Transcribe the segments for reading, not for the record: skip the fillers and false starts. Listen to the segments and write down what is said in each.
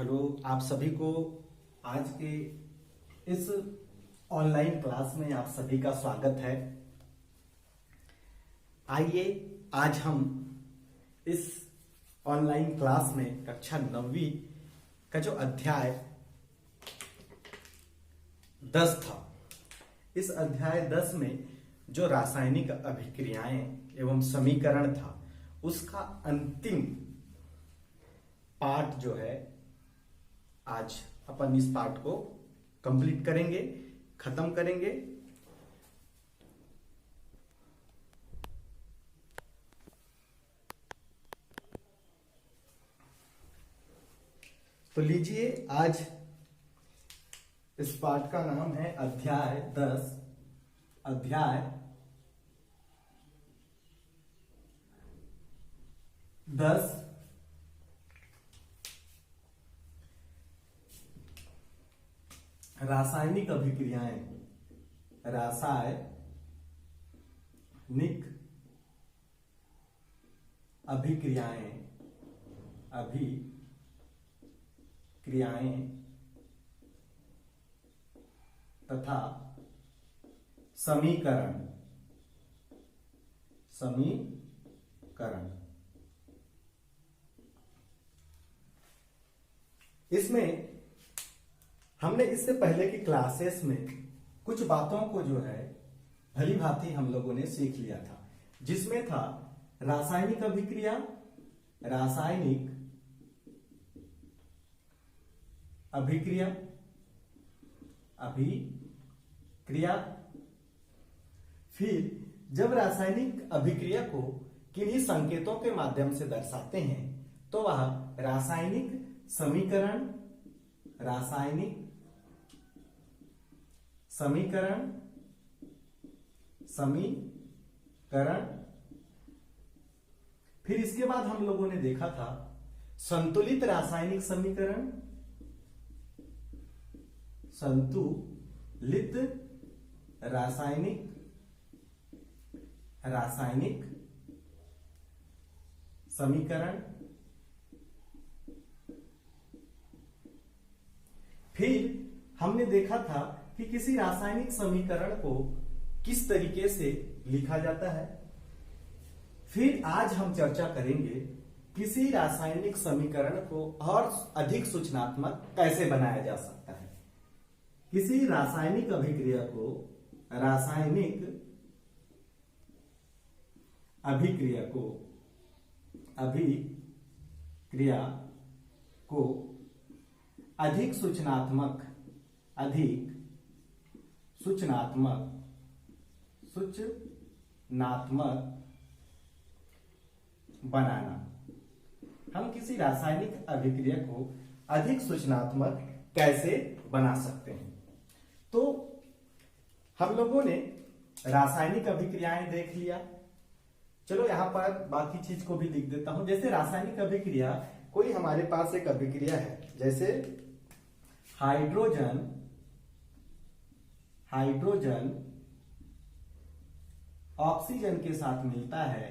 Hello, आप सभी को आज के इस ऑनलाइन क्लास में आप सभी का स्वागत है। आइए आज हम इस ऑनलाइन क्लास में कक्षा 9वीं का जो अध्याय 10 था, इस अध्याय 10 में जो रासायनिक अभिक्रियाएं एवं समीकरण था उसका अंतिम पार्ट जो है आज अपन इस पार्ट को कंप्लीट करेंगे, खत्म करेंगे। तो लीजिए, आज इस पार्ट का नाम है अध्याय 10। अध्याय 10 रासायनिक अभिक्रियाएं। रासायनिक अभिक्रियाएं तथा समीकरण। इसमें हमने इससे पहले की क्लासेस में कुछ बातों को जो है भली भांति हम लोगों ने सीख लिया था, जिसमें था रासायनिक अभिक्रिया, फिर जब रासायनिक अभिक्रिया को किन्हीं संकेतों के माध्यम से दर्शाते हैं तो वह रासायनिक समीकरण फिर इसके बाद हम लोगों ने देखा था संतुलित रासायनिक समीकरण, फिर हमने देखा था कि किसी रासायनिक समीकरण को किस तरीके से लिखा जाता है। फिर आज हम चर्चा करेंगे किसी रासायनिक समीकरण को और अधिक सूचनात्मक कैसे बनाया जा सकता है। किसी रासायनिक अभिक्रिया को अधिक सूचनात्मक बनाना। हम किसी रासायनिक अभिक्रिया को अधिक सूचनात्मक कैसे बना सकते हैं। तो हम लोगों ने रासायनिक अभिक्रियाएं देख लिया। चलो यहां पर बाकी चीज को भी लिख देता हूं। जैसे रासायनिक अभिक्रिया, कोई हमारे पास एक अभिक्रिया है, जैसे हाइड्रोजन ऑक्सीजन के साथ मिलता है,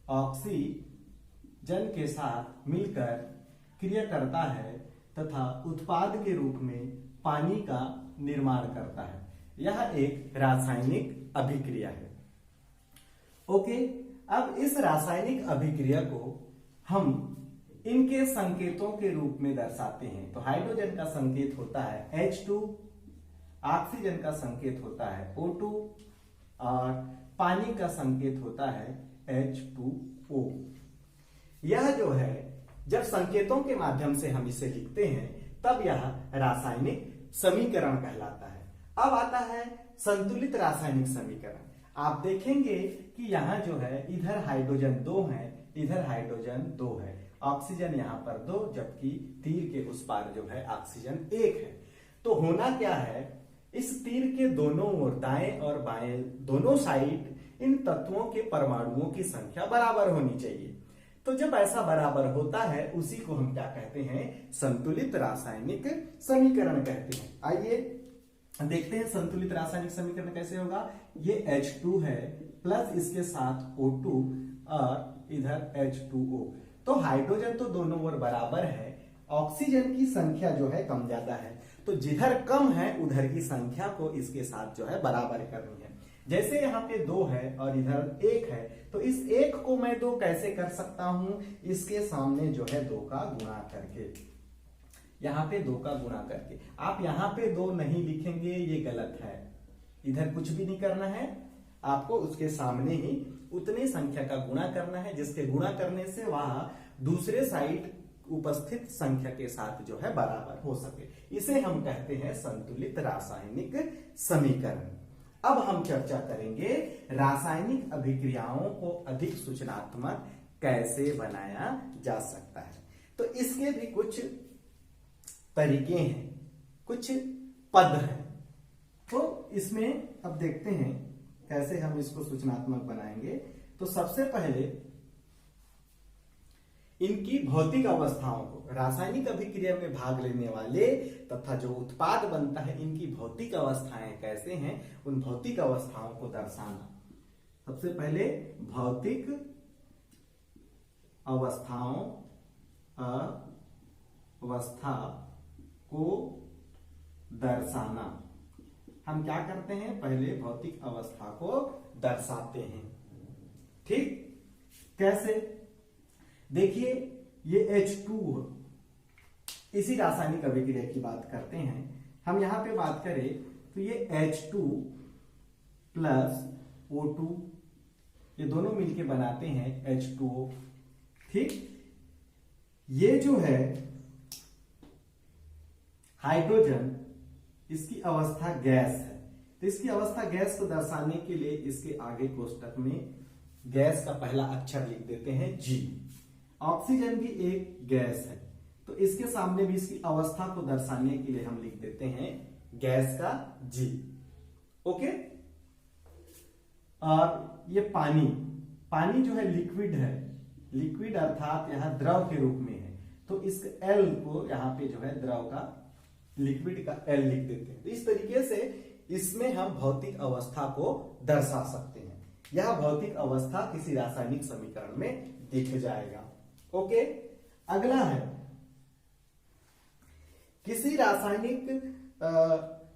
ऑक्सीजन के साथ मिलकर क्रिया करता है तथा उत्पाद के रूप में पानी का निर्माण करता है। यह एक रासायनिक अभिक्रिया है। ओके, अब इस रासायनिक अभिक्रिया को हम इनके संकेतों के रूप में दर्शाते हैं। तो हाइड्रोजन का संकेत होता है H2, ऑक्सीजन का संकेत होता है O2 और पानी का संकेत होता है H2O। यह जो है, जब संकेतों के माध्यम से हम इसे लिखते हैं तब यह रासायनिक समीकरण कहलाता है। अब आता है संतुलित रासायनिक समीकरण। आप देखेंगे कि यहां जो है, इधर हाइड्रोजन 2 है, इधर हाइड्रोजन 2 है, ऑक्सीजन यहां पर 2, जबकि तीर के उस पार जो है ऑक्सीजन 1 है। तो होना क्या है, इस तीर के दोनों ओर, दाएं और बाएं दोनों साइड, इन तत्वों के परमाणुओं की संख्या बराबर होनी चाहिए। तो जब ऐसा बराबर होता है उसी को हम क्या कहते हैं, संतुलित रासायनिक समीकरण कहते हैं। आइए देखते हैं संतुलित रासायनिक समीकरण कैसे होगा। ये H2 है प्लस इसके साथ O2 और इधर H2O। तो हाइड्रोजन तो दोनों ओर बराबर है ऑक्सीजन की संख्या जो है कम ज्यादा है, तो जिधर कम है उधर की संख्या को इसके साथ जो है बराबर करनी है। जैसे यहाँ पे 2 है और इधर 1 है, तो इस 1 को मैं 2 कैसे कर सकता हूं, इसके सामने जो है 2 का गुणा करके, यहाँ पे 2 का गुणा करके। आप यहाँ पे 2 नहीं लिखेंगे, ये गलत है, इधर कुछ भी नहीं करना है, आपको उसके सामने ही उतनी संख्या का गुणा करना है जिसके गुणा करने से वहां दूसरे साइड उपस्थित संख्या के साथ जो है बराबर हो सके। इसे हम कहते हैं संतुलित रासायनिक समीकरण। अब हम चर्चा करेंगे रासायनिक अभिक्रियाओं को अधिक सूचनात्मक कैसे बनाया जा सकता है। तो इसके भी कुछ तरीके हैं, कुछ पद हैं, तो इसमें अब देखते हैं कैसे हम इसको सूचनात्मक बनाएंगे। तो सबसे पहले इनकी भौतिक अवस्थाओं को, रासायनिक अभिक्रिया में भाग लेने वाले तथा जो उत्पाद बनता है, इनकी भौतिक अवस्थाएं कैसे हैं, उन भौतिक अवस्थाओं को दर्शाना। सबसे पहले भौतिक अवस्थाओं अवस्था को दर्शाना। हम क्या करते हैं, पहले भौतिक अवस्था को दर्शाते हैं। ठीक, कैसे? देखिए ये H2, इसी रासायनिक अभिक्रिया की बात करते हैं। हम यहां पे बात करें तो ये H2 प्लस O2, ये दोनों मिलके बनाते हैं H2O। ठीक, ये जो है हाइड्रोजन, इसकी अवस्था गैस है, तो इसकी अवस्था गैस को दर्शाने के लिए इसके आगे कोष्टक में गैस का पहला अक्षर लिख देते हैं G। ऑक्सीजन भी एक गैस है, तो इसके सामने भी इसकी अवस्था को दर्शाने के लिए हम लिख देते हैं गैस का G। ओके, और ये पानी, पानी जो है लिक्विड है, लिक्विड अर्थात यहां द्रव के रूप में है, तो इस L को यहां पे जो है द्रव का, लिक्विड का L लिख देते हैं। तो इस तरीके से इसमें हम भौतिक अवस्था को दर्शा सकते हैं। यह भौतिक अवस्था किसी रासायनिक समीकरण में दिख जाएगा। ओके, अगला है किसी रासायनिक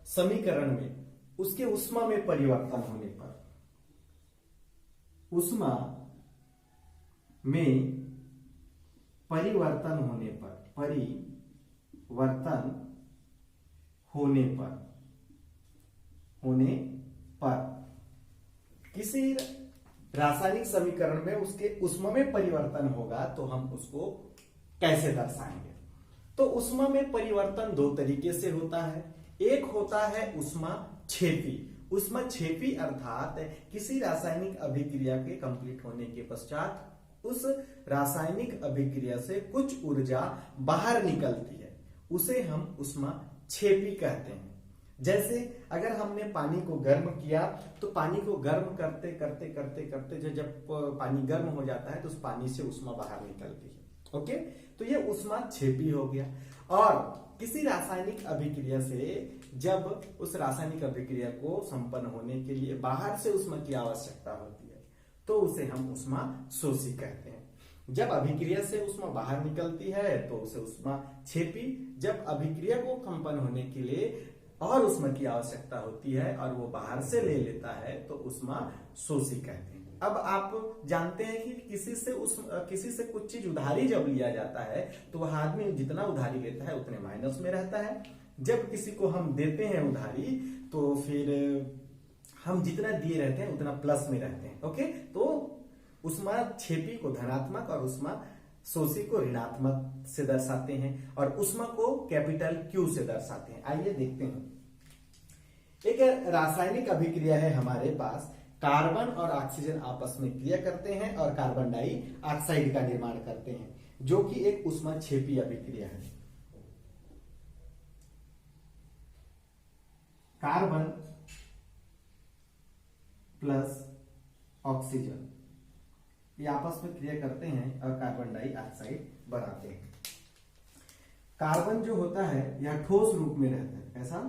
समीकरण में उसके ऊष्मा में परिवर्तन होने पर, ऊष्मा में परिवर्तन होने पर, परिवर्तन होने पर किसी रासायनिक समीकरण में उसके ऊष्मा में परिवर्तन होगा, तो हम उसको कैसे दर्शाएंगे? तो ऊष्मा में परिवर्तन 2 तरीके से होता है। एक होता है ऊष्माक्षेपी। ऊष्माक्षेपी अर्थात किसी रासायनिक अभिक्रिया के कंप्लीट होने के पश्चात उस रासायनिक अभिक्रिया से कुछ ऊर्जा बाहर निकलती है, उसे हम ऊष्माक्षेपी कहते हैं। जैसे अगर हमने पानी को गर्म किया, तो पानी को गर्म करते करते करते करते जब पानी गर्म हो जाता है तो उस पानी से ऊष्मा बाहर निकलती है। ओके, तो ये ऊष्माक्षेपी हो गया। और किसी रासायनिक अभिक्रिया से जब उस रासायनिक अभिक्रिया को संपन्न होने के लिए बाहर से ऊष्मा की आवश्यकता होती है, तो उसे हम ऊष्माशोषी कहते हैं। जब अभिक्रिया से ऊष्मा बाहर निकलती है तो उसे ऊष्माक्षेपी। जब अभिक्रिया को संपन्न होने के लिए और ऊष्मा की आवश्यकता होती है और वो बाहर से ले लेता है, तो ऊष्माशोषी कहते हैं। अब आप जानते हैं कि किसी से कुछ चीज उधारी जब लिया जाता है तो वह आदमी जितना उधारी लेता है उतने माइनस में रहता है। जब किसी को हम देते हैं उधारी, तो फिर हम जितना दिए रहते हैं उतना प्लस में रहते हैं। ओके, तो ऊष्माक्षेपी को धनात्मक और ऊष्माशोषी को ऋणात्मक से दर्शाते हैं, और ऊष्मा को कैपिटल Q से दर्शाते हैं। आइए देखते हैं। एक रासायनिक अभिक्रिया है हमारे पास, कार्बन और ऑक्सीजन आपस में क्रिया करते हैं और कार्बन डाइऑक्साइड का निर्माण करते हैं, जो कि एक ऊष्माक्षेपी अभिक्रिया है। कार्बन प्लस ऑक्सीजन ये आपस में क्रिया करते हैं और कार्बन डाइऑक्साइड बनाते हैं। कार्बन जो होता है यह ठोस रूप में रहता है, ऐसा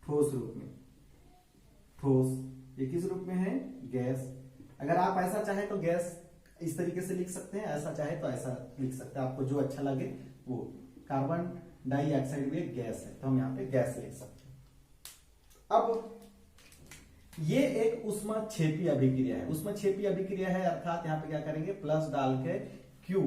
ठोस रूप में, ठोस। ये किस रूप में है? गैस। अगर आप ऐसा चाहे तो गैस इस तरीके से लिख सकते हैं, ऐसा चाहे तो ऐसा लिख सकते हैं, आपको जो अच्छा लगे वो। कार्बन डाइऑक्साइड भी एक गैस है, तो हम यहाँ पे गैस लिख सकते हैं। अब ये एक ऊष्माक्षेपी अभिक्रिया है। ऊष्माक्षेपी अभिक्रिया है अर्थात यहाँ पे क्या करेंगे, प्लस डाल के क्यू,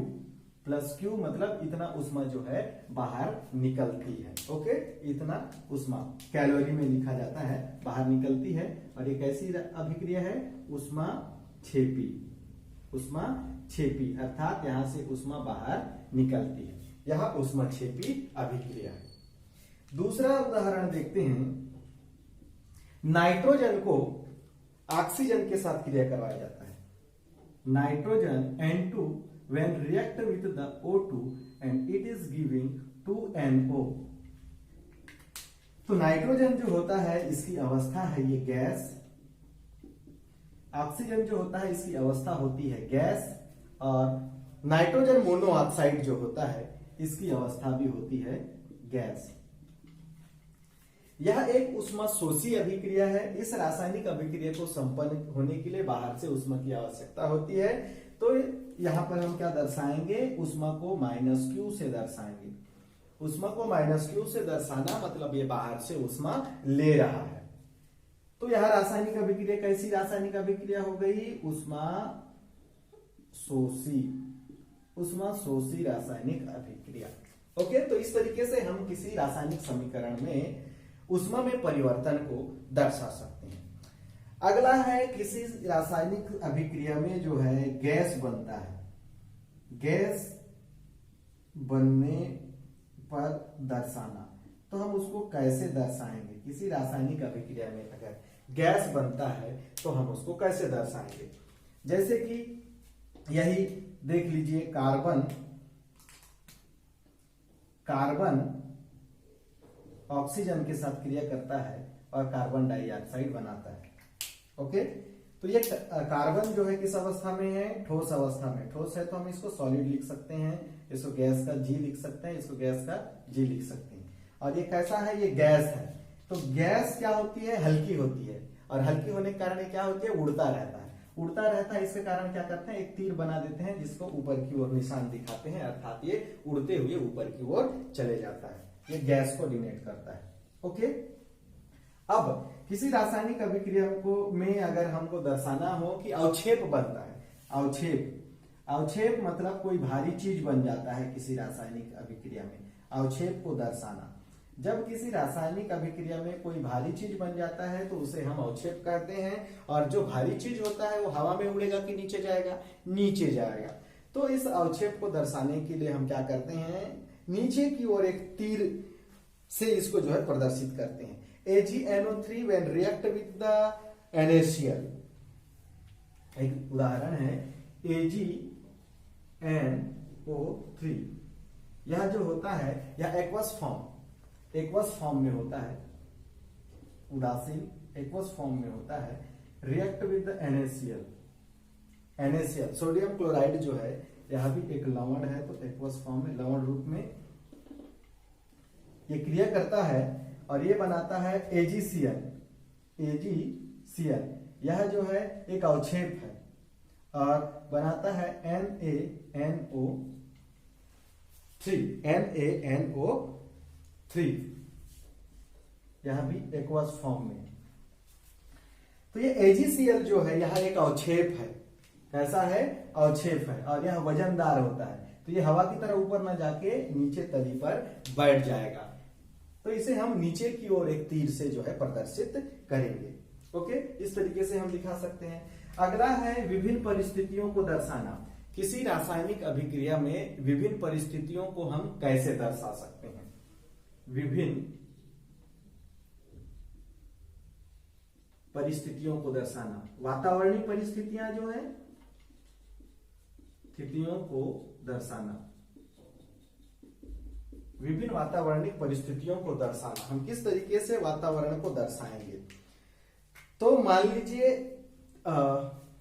प्लस क्यू मतलब इतना ऊष्मा जो है बाहर निकलती है। ओके, इतना ऊष्मा कैलोरी में लिखा जाता है, बाहर निकलती है। और ये कैसी अभिक्रिया है, ऊष्माक्षेपी। ऊष्माक्षेपी अर्थात यहां से ऊष्मा बाहर निकलती है, यह ऊष्माक्षेपी अभिक्रिया है। दूसरा उदाहरण देखते हैं। नाइट्रोजन को ऑक्सीजन के साथ क्रिया करवाया जाता है। Nitrogen N2 when react with the O2 and it is giving 2NO। तो नाइट्रोजन जो होता है इसकी अवस्था है ये गैस, ऑक्सीजन जो होता है इसकी अवस्था होती है गैस, और नाइट्रोजन मोनोऑक्साइड जो होता है इसकी अवस्था भी होती है गैस। यह एक ऊष्मा शोषी अभिक्रिया है। इस रासायनिक अभिक्रिया को संपन्न होने के लिए बाहर से ऊष्मा की आवश्यकता होती है। तो यहां पर हम क्या दर्शाएंगे, ऊष्मा को माइनस क्यू से दर्शाएंगे। ऊष्मा को माइनस क्यू से दर्शाना मतलब ये बाहर से ऊष्मा ले रहा है। तो यह रासायनिक अभिक्रिया कैसी रासायनिक अभिक्रिया हो गई, ऊष्मा शोषी। ऊष्मा शोषी रासायनिक अभिक्रिया। ओके, तो इस तरीके से हम किसी रासायनिक समीकरण में ऊष्मा में परिवर्तन को दर्शा सकते हैं। अगला है किसी रासायनिक अभिक्रिया में जो है गैस बनता है, गैस बनने पर दर्शाना। तो हम उसको कैसे दर्शाएंगे, किसी रासायनिक अभिक्रिया में अगर गैस बनता है तो हम उसको कैसे दर्शाएंगे। जैसे कि यही देख लीजिए, कार्बन ऑक्सीजन के साथ क्रिया करता है और कार्बन डाइऑक्साइड बनाता है। ओके, तो ये कार्बन जो है किस अवस्था में है, ठोस अवस्था में। ठोस है तो हम इसको सॉलिड लिख सकते हैं, इसको गैस का जी लिख सकते हैं, इसको गैस का जी लिख सकते हैं। और ये कैसा है, ये गैस है। तो गैस क्या होती है, हल्की होती है, और हल्की होने के कारण ये क्या होती है, उड़ता रहता है। उड़ता रहता है, इसके कारण क्या करते हैं, एक तीर बना देते हैं जिसको ऊपर की ओर निशान दिखाते हैं, अर्थात ये उड़ते हुए ऊपर की ओर चले जाता है। ये गैस को डिनोट करता है। ओके, अब किसी रासायनिक अभिक्रिया को में अगर हमको दर्शाना हो कि अवक्षेप बनता है, अवक्षेप मतलब कोई भारी चीज बन जाता है किसी रासायनिक अभिक्रिया में, अवक्षेप को दर्शाना। जब किसी रासायनिक अभिक्रिया में कोई भारी चीज बन जाता है तो उसे हम अवक्षेप कहते हैं। और जो भारी चीज होता है वो हवा में उड़ेगा कि नीचे जाएगा, नीचे जाएगा। तो इस अवक्षेप को दर्शाने के लिए हम क्या करते हैं, नीचे की ओर एक तीर से इसको जो है प्रदर्शित करते हैं। AgNO3 when react with the NaCl। एक उदाहरण है AgNO3, यह जो होता है यह एक्वस फॉर्म में होता है, उदासीन एक्वस फॉर्म में होता है। React with NaCl sodium chloride जो है यह भी एक लवण है, तो एक्वस फॉर्म में लवण रूप में ये क्रिया करता है और ये बनाता है AgCl। यह जो है एक अवक्षेप है और बनाता है NaNO3। यह भी एक्वस फॉर्म में। तो ये AgCl जो है यह एक अवक्षेप है। कैसा है, अवक्षेप है, और यह वजनदार होता है। तो ये हवा की तरह ऊपर ना जाके नीचे तली पर बैठ जाएगा। तो इसे हम नीचे की ओर एक तीर से जो है प्रदर्शित करेंगे। ओके, इस तरीके से हम दिखा सकते हैं। अगला है विभिन्न परिस्थितियों को दर्शाना। किसी रासायनिक अभिक्रिया में विभिन्न परिस्थितियों को हम कैसे दर्शा सकते हैं। विभिन्न परिस्थितियों को दर्शाना, वातावरणीय परिस्थितियां जो है, स्थितियों को दर्शाना, विभिन्न वातावरणिक परिस्थितियों को दर्शाना। हम किस तरीके से वातावरण को दर्शाएंगे। तो मान लीजिए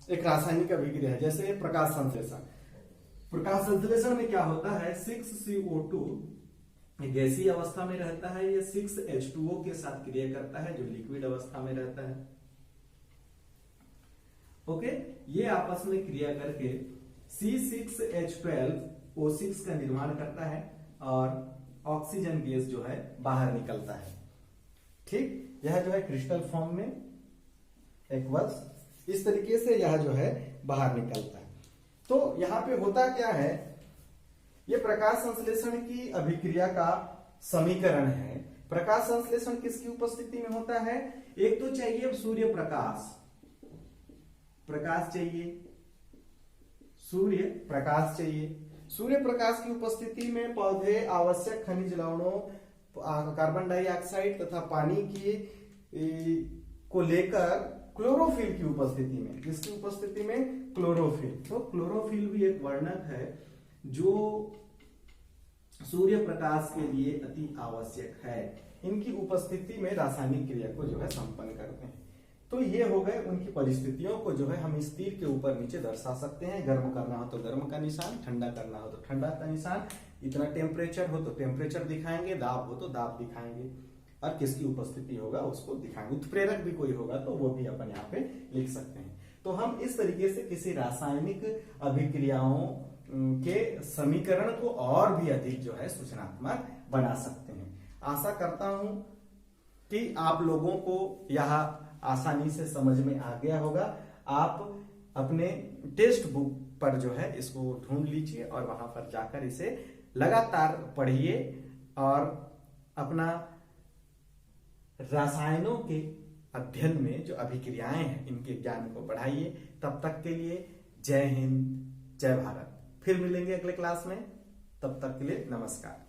एक रासायनिक अभिक्रिया है, जैसे प्रकाश संश्लेषण। प्रकाश संश्लेषण में क्या होता है, 6CO2 गैसीय अवस्था में रहता है, ये 6H2O के साथ क्रिया करता है जो लिक्विड अवस्था में रहता है। ओके, ये आपस में क्रिया करके C6H12O6 का निर्माण करता है और ऑक्सीजन गैस जो है बाहर निकलता है। ठीक, यह जो है क्रिस्टल फॉर्म में एक्वस इस तरीके से यह जो है बाहर निकलता है। तो यहां पे होता क्या है, ये प्रकाश संश्लेषण की अभिक्रिया का समीकरण है। प्रकाश संश्लेषण किसकी उपस्थिति में होता है? एक तो चाहिए सूर्य प्रकाश, प्रकाश चाहिए, सूर्य प्रकाश चाहिए। सूर्य प्रकाश की उपस्थिति में पौधे आवश्यक खनिज लवणों, कार्बन डाइऑक्साइड तथा पानी को लेकर क्लोरोफिल की उपस्थिति में, किसकी उपस्थिति में? क्लोरोफिल। तो क्लोरोफिल भी एक वर्णक है जो सूर्य प्रकाश के लिए अति आवश्यक है। इनकी उपस्थिति में रासायनिक क्रिया को जो है संपन्न करते हैं। तो ये हो गए उनकी परिस्थितियों को जो है हम इस तीर के ऊपर नीचे दर्शा सकते हैं। गर्म करना हो तो गर्म का निशान, ठंडा करना हो तो ठंडा का निशान, इतना टेम्परेचर हो तो टेम्परेचर दिखाएंगे, दाब हो तो दाब दिखाएंगे, और किसकी उपस्थिति होगा उसको दिखाएंगे। उत्प्रेरक भी कोई होगा तो वो भी अपन यहाँ पे लिख सकते हैं। तो हम इस तरीके से किसी रासायनिक अभिक्रियाओं के समीकरण को और भी अधिक जो है सूचनात्मक बना सकते हैं। आशा करता हूं कि आप लोगों को यह आसानी से समझ में आ गया होगा। आप अपने टेक्स्ट बुक पर जो है इसको ढूंढ लीजिए और वहां पर जाकर इसे लगातार पढ़िए और अपना रसायनों के अध्ययन में जो अभिक्रियाएं हैं इनके ज्ञान को बढ़ाइए। तब तक के लिए जय हिंद, जय भारत। फिर मिलेंगे अगले क्लास में, तब तक के लिए नमस्कार।